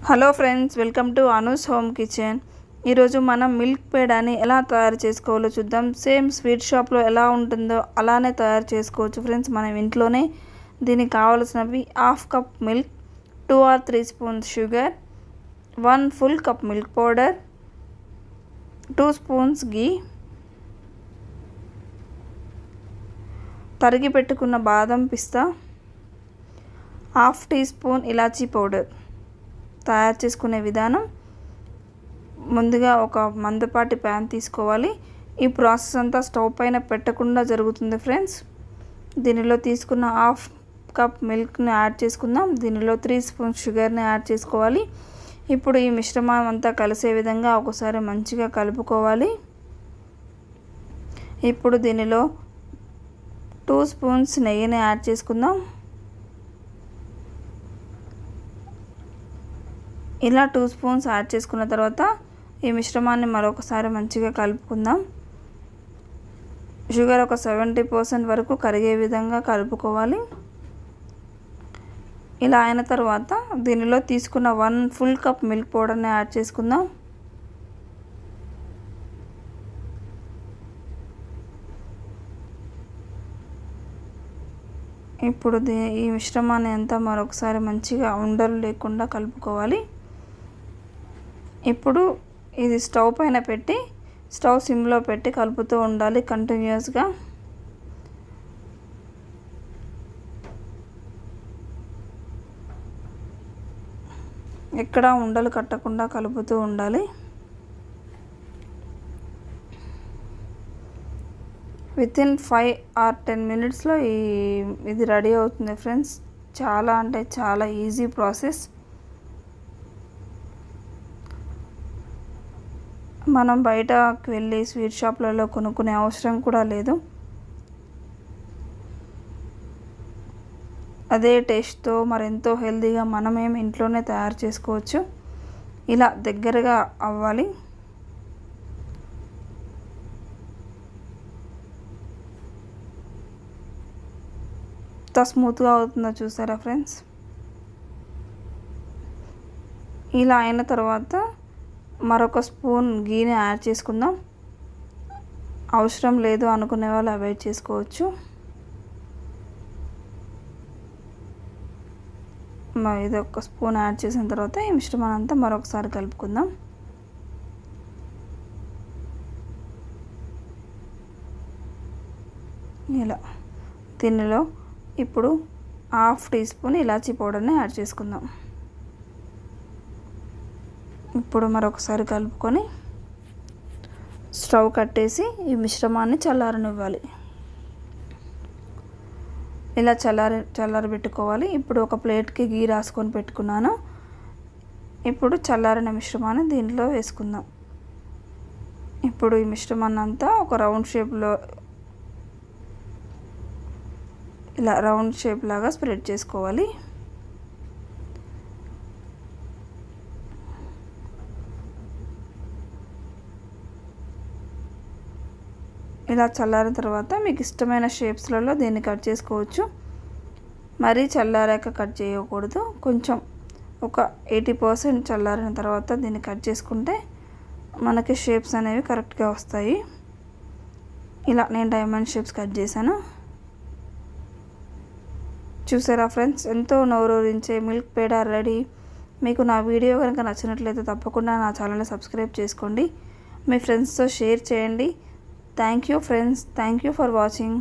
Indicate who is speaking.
Speaker 1: Hello friends, welcome to Anu's home kitchen. ఈరోజు మనం milk పేడాని ఎలా తయారు చేసుకోవాలో చూద్దాం. సేమ్ స్వీట్ షాప్లో ఎలా ఉంటుందో అలానే తయారు చేసుకోవచ్చు ఫ్రెండ్స్. మనం ఇంట్లోనే దీనికి కావాల్సినవి 1/2 cup milk, 2 or 3 spoons sugar, 1 full cup milk powder, 2 spoons ghee, తరిగి పెట్టుకున్న బాదం పిస్తా, 1/2 టీ స్పూన్ ఇలాచీ పౌడర్. తయారు చేసుకునే విధానం: ముందుగా ఒక మందపాటి ప్యాన్ తీసుకోవాలి. ఈ ప్రాసెస్ అంతా స్టవ్ పైన పెట్టకుండా జరుగుతుంది ఫ్రెండ్స్. దీనిలో తీసుకున్న 1/2 కప్ మిల్క్ని యాడ్ చేసుకుందాం. దీనిలో 3 స్పూన్స్ షుగర్ని యాడ్ చేసుకోవాలి. ఇప్పుడు ఈ మిశ్రమం అంతా కలిసే విధంగా ఒకసారి మంచిగా కలుపుకోవాలి. ఇప్పుడు దీనిలో 2 స్పూన్స్ నెయ్యిని యాడ్ చేసుకుందాం. ఇలా 2 స్పూన్స్ యాడ్ చేసుకున్న తర్వాత ఈ మిశ్రమాన్ని మరొకసారి మంచిగా కలుపుకుందాం. షుగర్ ఒక 70% వరకు కరిగే విధంగా కలుపుకోవాలి. ఇలా అయిన తర్వాత దీనిలో తీసుకున్న 1 full కప్ మిల్క్ పౌడర్ని యాడ్ చేసుకుందాం. ఇప్పుడు ఈ మిశ్రమాన్ని అంతా మరొకసారి మంచిగా ఉండలు లేకుండా కలుపుకోవాలి. ఇప్పుడు ఇది స్టవ్ పైన పెట్టి స్టవ్ సిమ్లో పెట్టి కలుపుతూ ఉండాలి కంటిన్యూస్గా. ఎక్కడా ఉండలు కట్టకుండా కలుపుతూ ఉండాలి. వితిన్ 5 or 10 minutesలో ఇది రెడీ అవుతుంది ఫ్రెండ్స్. చాలా అంటే చాలా ఈజీ ప్రాసెస్. మనం బయటకు వెళ్ళి స్వీట్ షాప్లలో కొనుక్కునే అవసరం కూడా లేదు. అదే టేస్ట్తో మరెంతో హెల్తీగా మనమేం ఇంట్లోనే తయారు చేసుకోవచ్చు. ఇలా దగ్గరగా అవ్వాలి. ఎంత స్మూత్గా అవుతుందో చూసారా ఫ్రెండ్స్. ఇలా అయిన తర్వాత మరొక స్పూన్ గీని యాడ్ చేసుకుందాం. అవసరం లేదు అనుకునే వాళ్ళు అవాయిడ్ చేసుకోవచ్చు. ఇది ఒక స్పూన్ యాడ్ చేసిన తర్వాత ఈ మిశ్రమాన్ని అంతా మరొకసారి కలుపుకుందాం. ఇలా దీనిలో ఇప్పుడు 1/2 టీ స్పూన్ ఇలాచీ పౌడర్ని యాడ్ చేసుకుందాం. ఇప్పుడు మరొకసారి కలుపుకొని స్టవ్ కట్టేసి ఈ మిశ్రమాన్ని చల్లారనివ్వాలి. ఇలా చల్లారబెట్టుకోవాలి. ఇప్పుడు ఒక ప్లేట్కి గీ రాసుకొని పెట్టుకున్నాను. ఇప్పుడు చల్లారిన మిశ్రమాన్ని దీంట్లో వేసుకుందాం. ఇప్పుడు ఈ మిశ్రమాన్ని అంతా ఒక రౌండ్ షేప్లో ఇలా రౌండ్ షేప్ లాగా స్ప్రెడ్ చేసుకోవాలి. ఇలా చల్లారిన తర్వాత మీకు ఇష్టమైన షేప్స్లలో దీన్ని కట్ చేసుకోవచ్చు. మరీ చల్లారాక కట్ చేయకూడదు. కొంచెం ఒక 80% చల్లారిన తర్వాత దీన్ని కట్ చేసుకుంటే మనకి షేప్స్ అనేవి కరెక్ట్గా వస్తాయి. ఇలా నేను డైమండ్ షేప్స్ కట్ చేశాను. చూసారా ఫ్రెండ్స్, ఎంతో నోరూరించే మిల్క్ పేడా రెడీ. మీకు నా వీడియో కనుక నచ్చినట్లయితే తప్పకుండా నా ఛానల్ని సబ్స్క్రైబ్ చేసుకోండి. మీ ఫ్రెండ్స్తో షేర్ చేయండి. Thank you friends. Thank you for watching.